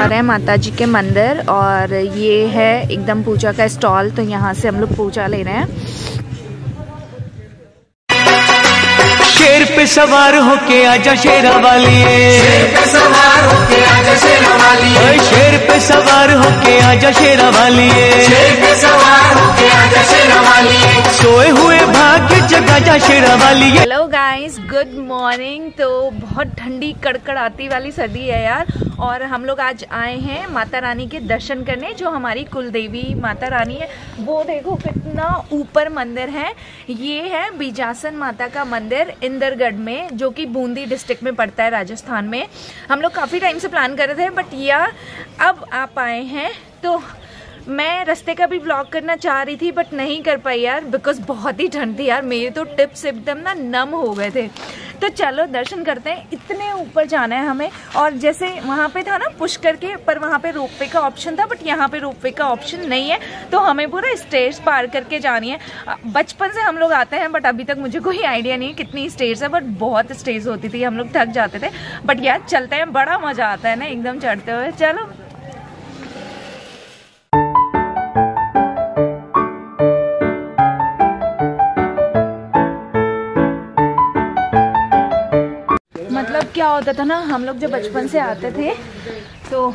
रहे हैं माता जी के मंदिर और ये है एकदम पूजा का स्टॉल, तो यहाँ से हम लोग पूजा ले रहे हैं। शेर पे सवार होके आजा शेरा वालिए, शेर पे सवार होके आजा शेरा वालिए, शेर पे सवार होके आजा शेरा वालिए, शेर पे सवार होके आजा शेरा वालिए, सोए हुए भाग्य जगा जा शेरा वालिए। Hello guys, good morning. तो बहुत ठंडी कड़कड़ाती वाली सर्दी है यार, और हम लोग आज आए हैं माता रानी के दर्शन करने, जो हमारी कुल देवी माता रानी है। वो देखो कितना ऊपर मंदिर है। ये है बीजासन माता का मंदिर इंदरगढ़ में, जो कि बूंदी डिस्ट्रिक्ट में पड़ता है राजस्थान में। हम लोग काफ़ी टाइम से प्लान कर रहे थे, बट यार अब आप आए हैं। तो मैं रास्ते का भी व्लॉग करना चाह रही थी बट नहीं कर पाई यार, बिकॉज बहुत ही ठंड थी यार। मेरे तो टिप्स एकदम ना नम हो गए थे। तो चलो दर्शन करते हैं। इतने ऊपर जाना है हमें, और जैसे वहाँ पे था ना पुष्कर के, पर वहाँ पे रोपवे का ऑप्शन था, बट यहाँ पे रोपवे का ऑप्शन नहीं है। तो हमें पूरा स्टेज पार करके जानी है। बचपन से हम लोग आते हैं, बट अभी तक मुझे कोई आइडिया नहीं है कितनी स्टेज है, बट बहुत स्टेज होती थी, हम लोग थक जाते थे। बट यार चलते हैं, बड़ा मजा आता है ना एकदम चढ़ते हुए। चलो क्या होता था ना, हम लोग जब बचपन से आते थे तो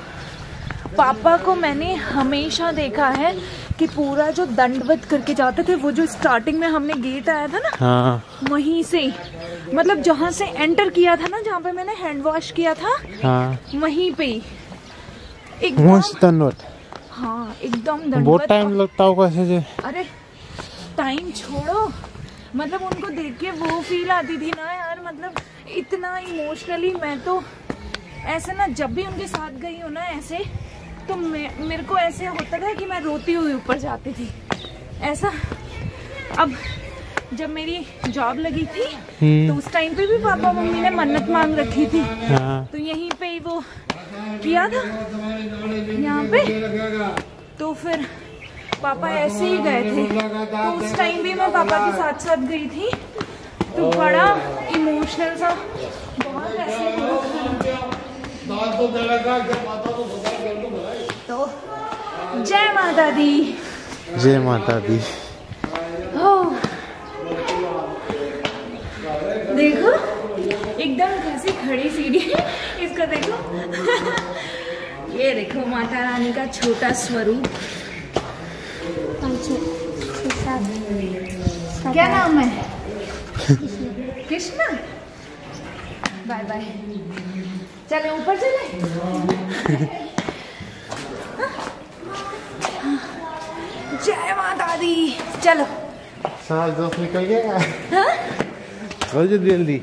पापा को मैंने हमेशा देखा है कि पूरा जो दंडवत करके जाते थे, वो जो स्टार्टिंग में हमने गेट आया था ना, हाँ। वहीं से मतलब जहाँ से एंटर किया था ना, जहाँ पे मैंने हैंड वॉश किया था, हाँ। वहीं पे एकदम, हाँ एकदम दंडवत। बहुत टाइम लगता होगा ऐसे। अरे टाइम छोड़ो, मतलब उनको देख के वो फील आती थी ना यार, मतलब इतना इमोशनली मैं तो ऐसे ना, जब भी उनके साथ गई हूँ ना ऐसे, तो मेरे को ऐसे होता था कि मैं रोती हुई ऊपर जाती थी ऐसा। अब जब मेरी जॉब लगी थी तो उस टाइम पे भी पापा मम्मी ने मन्नत मांग रखी थी, तो यहीं पे ही वो किया था यहाँ पे। तो फिर पापा ऐसे ही गए थे, तो उस टाइम भी मैं पापा के साथ साथ गई थी, तो बड़ा इमोशनल सा, बहुत ऐसे। तो जय माता दी, जय माता दी। हो देखो एकदम कैसी खड़ी सीढ़ी है इसका, देखो ये देखो माता रानी का छोटा स्वरूप। क्या नाम है? कृष्णा। Bye bye. चले ऊपर चले। जय माता दी। चलो साल दोस्त निकल गया। जल्दी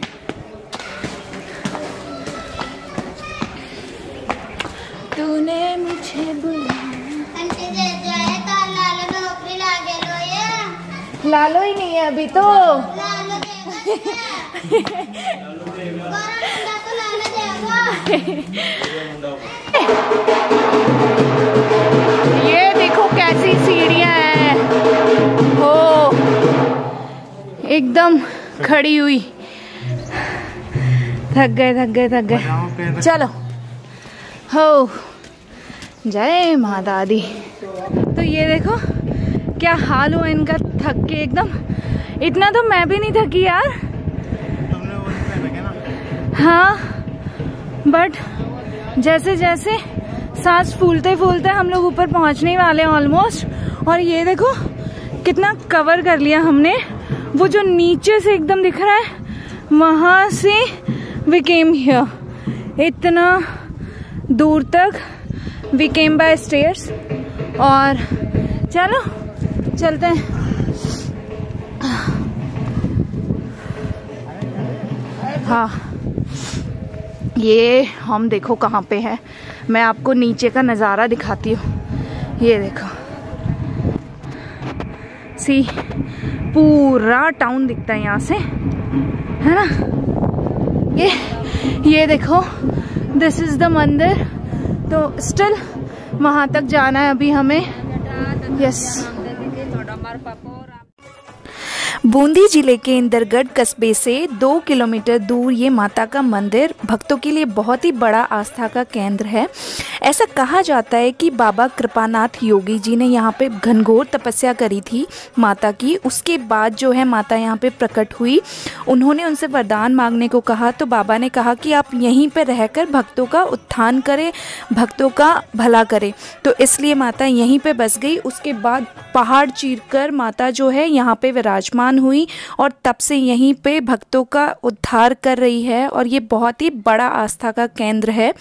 तूने मुझे बुलाया। लालो ही नहीं है अभी तो। ये देखो कैसी सीढ़ियां हैं, हो एकदम खड़ी हुई। थक गए। चलो हो, जय माता दी। तो ये देखो क्या हाल हुआ इनका, थक के एकदम। इतना तो मैं भी नहीं थकी यार। हाँ, बट जैसे जैसे सांस फूलते फूलते हम लोग ऊपर पहुंचने वाले हैं ऑलमोस्ट। और ये देखो कितना कवर कर लिया हमने। वो जो नीचे से एकदम दिख रहा है, वहां से वी केम हियर, इतना दूर तक वी केम बाय स्टेयर्स। और चलो चलते हैं। हाँ, ये हम देखो कहाँ पे है। मैं आपको नीचे का नज़ारा दिखाती हूँ। ये देखो, सी पूरा टाउन दिखता है यहाँ से, है ना। ये देखो, दिस इज द मंदिर। तो स्टिल वहाँ तक जाना है अभी हमें। यस, बूंदी जिले के इंदरगढ़ कस्बे से 2 किलोमीटर दूर ये माता का मंदिर भक्तों के लिए बहुत ही बड़ा आस्था का केंद्र है। ऐसा कहा जाता है कि बाबा कृपानाथ योगी जी ने यहाँ पे घनघोर तपस्या करी थी माता की। उसके बाद जो है माता यहाँ पे प्रकट हुई। उन्होंने उनसे वरदान मांगने को कहा तो बाबा ने कहा कि आप यहीं पे रहकर भक्तों का उत्थान करें, भक्तों का भला करें। तो इसलिए माता यहीं पे बस गई। उसके बाद पहाड़ चीरकर माता जो है यहाँ पे विराजमान हुई और तब से यहीं पे भक्तों का उद्धार कर रही है। और ये बहुत ही बड़ा आस्था का केंद्र है,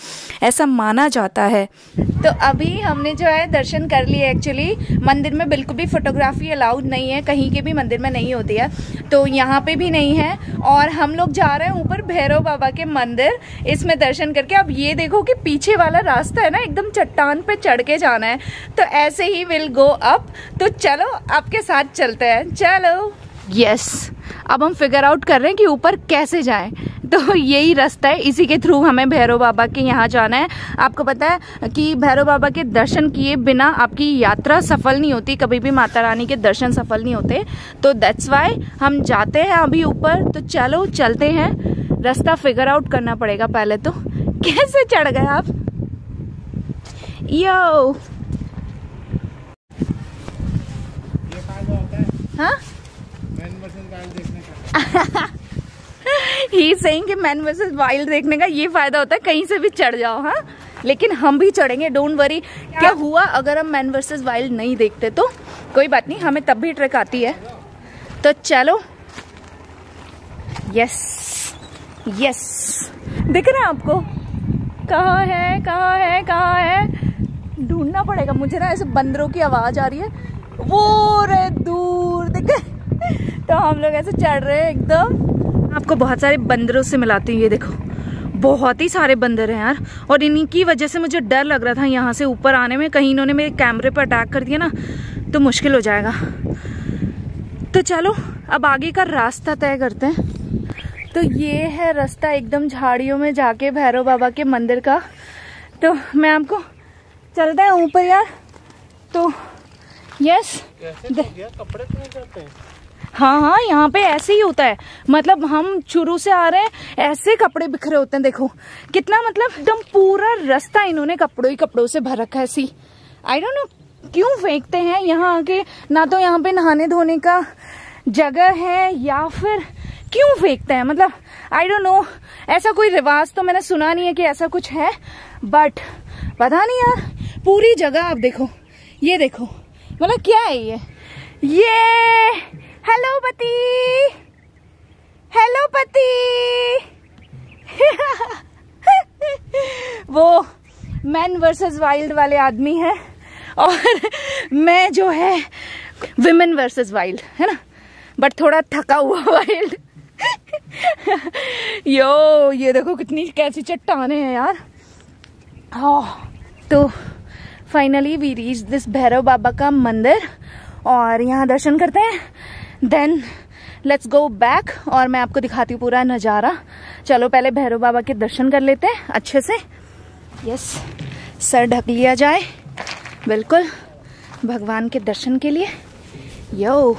ऐसा माना जाता है। तो अभी हमने जो है दर्शन कर लिए। एक्चुअली मंदिर में बिल्कुल भी फोटोग्राफी अलाउड नहीं है, कहीं के भी मंदिर में नहीं होती है, तो यहाँ पे भी नहीं है। और हम लोग जा रहे हैं ऊपर भैरव बाबा के मंदिर, इसमें दर्शन करके। अब ये देखो कि पीछे वाला रास्ता है ना, एकदम चट्टान पे चढ़ के जाना है, तो ऐसे ही विल गो अप। तो चलो आपके साथ चलते हैं, चलो। यस, अब हम फिगर आउट कर रहे हैं कि ऊपर कैसे जाएं। तो यही रास्ता है, इसी के थ्रू हमें भैरव बाबा के यहाँ जाना है। आपको पता है कि भैरव बाबा के दर्शन किए बिना आपकी यात्रा सफल नहीं होती, कभी भी माता रानी के दर्शन सफल नहीं होते। तो दैट्स वाई हम जाते हैं अभी ऊपर। तो चलो चलते हैं, रास्ता फिगर आउट करना पड़ेगा पहले। तो कैसे चढ़ गए आप? यो हाँ, ही सेइंग कि मैन वर्सेस वाइल्ड देखने का ये फायदा होता है, कहीं से भी चढ़ जाओ। हाँ, लेकिन हम भी चढ़ेंगे, डोंट वरी। क्या हुआ अगर हम मैन वर्सेस वाइल्ड नहीं देखते तो कोई बात नहीं, हमें तब भी ट्रिक आती है। तो चलो। यस यस, दिख रहा है आपको? कहाँ है, कहाँ है, कहाँ है? ढूंढना पड़ेगा मुझे ना। ऐसे बंदरों की आवाज आ रही है, वो रे दूर दिखे। तो हम लोग ऐसे चढ़ रहे हैं एकदम। आपको बहुत सारे बंदरों से मिलाती हूँ, ये देखो बहुत ही सारे बंदर हैं यार। और इन्हीं की वजह से मुझे डर लग रहा था यहाँ से ऊपर आने में, कहीं इन्होंने मेरे कैमरे पर अटैक कर दिया ना तो मुश्किल हो जाएगा। तो चलो अब आगे का रास्ता तय करते हैं। तो ये है रास्ता एकदम झाड़ियों में जाके भैरव बाबा के मंदिर का। तो मैं आपको चलते हैं ऊपर यार। तो यस, कपड़े पहन जाते हैं। हाँ हाँ, यहाँ पे ऐसे ही होता है। मतलब हम शुरू से आ रहे हैं, ऐसे कपड़े बिखरे होते हैं। देखो कितना, मतलब एकदम पूरा रास्ता इन्होंने कपड़ों ही कपड़ों से भर रखा है। ऐसी आई डोंट नो क्यों फेंकते हैं यहाँ आके। ना तो यहाँ पे नहाने धोने का जगह है या फिर क्यों फेंकते हैं, मतलब आई डोंट नो। ऐसा कोई रिवाज तो मैंने सुना नहीं है कि ऐसा कुछ है, बट पता नहीं यार। पूरी जगह आप देखो, ये देखो, मतलब क्या है ये हेलो पति, हेलो पति। वो मैन वर्सेस वाइल्ड वाले आदमी है और मैं जो है विमेन वर्सेस वाइल्ड, है ना, बट थोड़ा थका हुआ वाइल्ड। यो ये देखो कितनी कैसी चट्टाने हैं यार। तो finally we reach this Bhairav Baba का मंदिर और यहाँ दर्शन करते हैं, देन लेट्स गो बैक और मैं आपको दिखाती हूँ पूरा नज़ारा। चलो पहले भैरव बाबा के दर्शन कर लेते हैं अच्छे से। यस, सर ढक लिया जाए बिल्कुल भगवान के दर्शन के लिए। Yo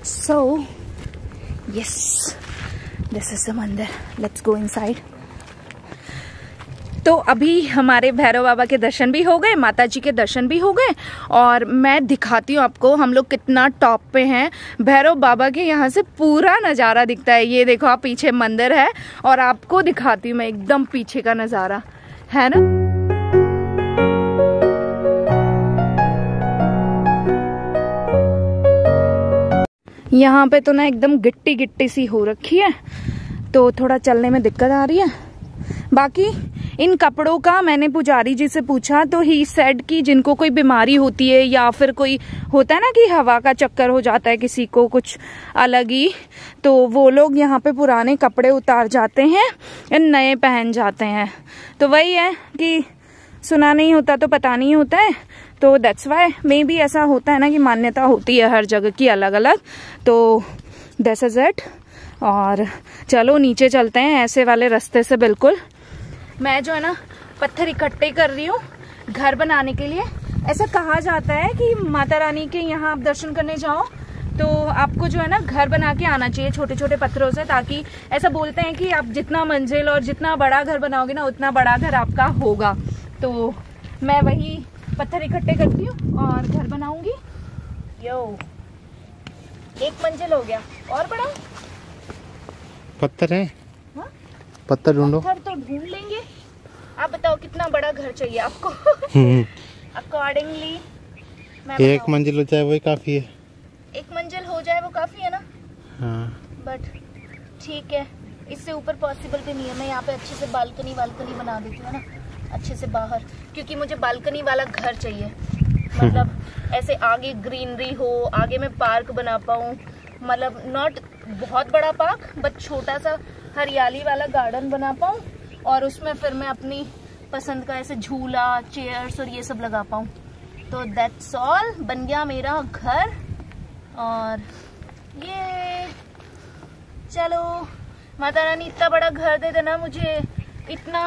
so yes, this is the mandir, let's go inside. तो अभी हमारे भैरव बाबा के दर्शन भी हो गए, माता जी के दर्शन भी हो गए और मैं दिखाती हूँ आपको हम लोग कितना टॉप पे हैं। भैरव बाबा के यहाँ से पूरा नज़ारा दिखता है। ये देखो आप, पीछे मंदिर है और आपको दिखाती हूँ मैं एकदम पीछे का नज़ारा, है ना। यहाँ पे तो ना एकदम गिट्टी गिट्टी सी हो रखी है, तो थोड़ा चलने में दिक्कत आ रही है। बाकी इन कपड़ों का मैंने पुजारी जी से पूछा तो ही सेड कि जिनको कोई बीमारी होती है या फिर कोई होता है ना कि हवा का चक्कर हो जाता है किसी को कुछ अलग ही, तो वो लोग यहाँ पे पुराने कपड़े उतार जाते हैं या नए पहन जाते हैं। तो वही है कि सुना नहीं होता तो पता नहीं होता है, तो दैट्स वाई मे बी ऐसा होता है ना कि मान्यता होती है हर जगह की अलग अलग। तो दैट्स इज इट। और चलो नीचे चलते हैं ऐसे वाले रास्ते से। बिल्कुल मैं जो है ना पत्थर इकट्ठे कर रही हूँ घर बनाने के लिए। ऐसा कहा जाता है कि माता रानी के यहाँ आप दर्शन करने जाओ तो आपको जो है ना घर बना के आना चाहिए छोटे छोटे पत्थरों से, ताकि ऐसा बोलते हैं कि आप जितना मंजिल और जितना बड़ा घर बनाओगे ना उतना बड़ा घर आपका होगा। तो मैं वही पत्थर इकट्ठे करती हूँ और घर बनाऊंगी। यो 1 मंजिल हो गया, और बड़ा पत्थर है। हाँ? पत्थर ढूंढो। पत्थर तो ढूंढ लेंगे। आप बताओ कितना बड़ा घर चाहिए आपको? अकॉर्डिंगली 1 मंजिल हो जाए वही काफी है। 1 मंजिल हो जाए वो काफी है ना। हाँ। बट ठीक है, इससे ऊपर पॉसिबल भी नहीं है। मैं यहाँ पे अच्छे से बालकनी बना देती हूँ ना अच्छे से बाहर, क्योंकि मुझे बालकनी वाला घर चाहिए। मतलब ऐसे आगे ग्रीनरी हो, आगे मैं पार्क बना पाऊँ, मतलब नॉट बहुत बड़ा पार्क बट छोटा सा हरियाली वाला गार्डन बना पाऊँ, और उसमें फिर मैं अपनी पसंद का ऐसे झूला, चेयर्स और ये सब लगा पाऊँ। तो दैट्स ऑल, बन गया मेरा घर। और ये चलो माता रानी इतना बड़ा घर दे देना मुझे, इतना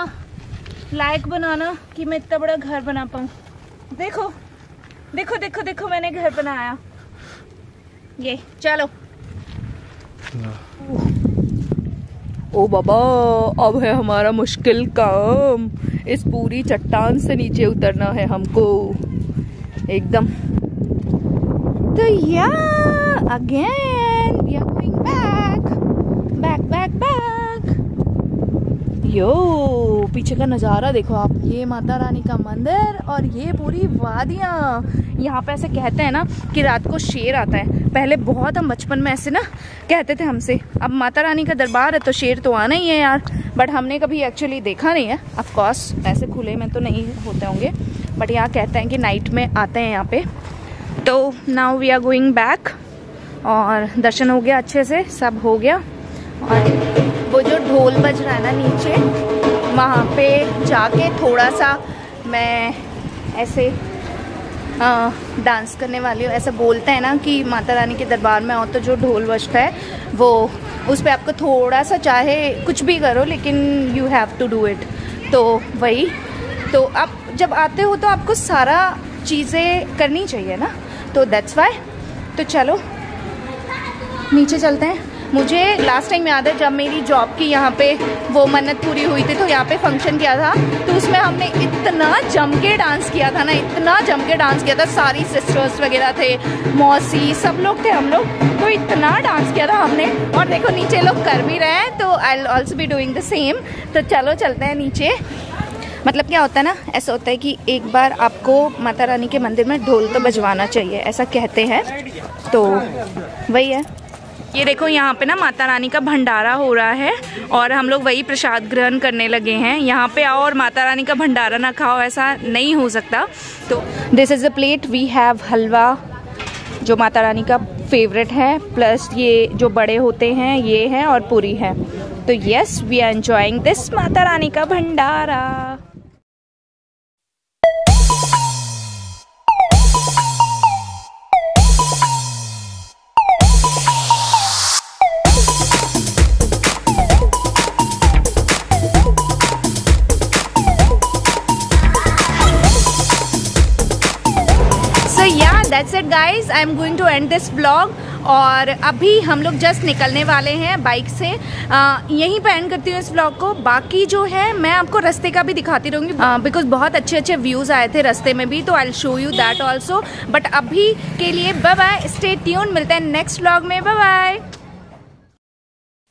लायक बनाना कि मैं इतना बड़ा घर बना पाऊँ। देखो देखो देखो देखो मैंने घर बनाया। ये चलो। ओ बाबा, अब है हमारा मुश्किल काम। इस पूरी चट्टान से नीचे उतरना है हमको एकदम। तो yeah again we are going back. Yo पीछे का नज़ारा देखो आप, ये माता रानी का मंदिर और ये पूरी वादियाँ। यहाँ पे ऐसे कहते हैं ना कि रात को शेर आता है। पहले बहुत हम बचपन में ऐसे ना कहते थे हमसे। अब माता रानी का दरबार है तो शेर तो आना ही है यार, बट हमने कभी एक्चुअली देखा नहीं है। ऑफ कोर्स ऐसे खुले में तो नहीं होते होंगे, बट यहाँ कहते हैं कि नाइट में आते हैं यहाँ पे। तो now we are going back, और दर्शन हो गया अच्छे से, सब हो गया। और वो जो ढोल बज रहा है ना नीचे, वहाँ पे जाके थोड़ा सा मैं ऐसे डांस करने वाली हूँ। ऐसा बोलते हैं ना कि माता रानी के दरबार में आओ तो जो ढोल बजता है वो, उस पर आपको थोड़ा सा चाहे कुछ भी करो लेकिन you have to do it. तो वही, तो आप जब आते हो तो आपको सारा चीज़ें करनी चाहिए ना, तो दैट्स वाई। तो चलो नीचे चलते हैं। मुझे लास्ट टाइम याद है जब मेरी जॉब की यहाँ पे वो मन्नत पूरी हुई थी, तो यहाँ पे फंक्शन किया था, तो उसमें हमने इतना जम के डांस किया था ना, इतना जम के डांस किया था। सारी सिस्टर्स वगैरह थे, मौसी, सब लोग थे हम लोग, तो इतना डांस किया था हमने। और देखो नीचे लोग कर भी रहे हैं, तो I will also be doing the same. तो चलो चलते हैं नीचे। मतलब क्या होता है ना, ऐसा होता है कि एक बार आपको माता रानी के मंदिर में ढोल तो बजवाना चाहिए, ऐसा कहते हैं। तो वही है। ये देखो यहाँ पे ना माता रानी का भंडारा हो रहा है, और हम लोग वही प्रसाद ग्रहण करने लगे हैं। यहाँ पे आओ और माता रानी का भंडारा ना खाओ, ऐसा नहीं हो सकता। तो this is a plate, we have halwa जो माता रानी का फेवरेट है, प्लस ये जो बड़े होते हैं ये है, और पूरी है। तो yes, we are enjoying this Mata Rani का भंडारा। That's it guys, I am going to end this vlog। और अभी हम लोग जस्ट निकलने वाले हैं बाइक से। यहीं पे एंड करती हूँ इस व्लॉग को। बाकी जो है मैं आपको रास्ते का भी दिखाती रहूँगी, बिकॉज बहुत अच्छे अच्छे व्यूज़ आए थे रास्ते में भी, तो I will show you that also. But अभी के लिए बाय बाय, स्टे ट्यून, मिलते हैं नेक्स्ट व्लॉग में, बाय बाय।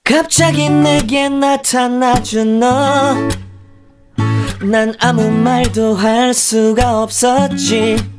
갑자기 내게 나타나준 너, 난 아무 말도 할 수가 없었지।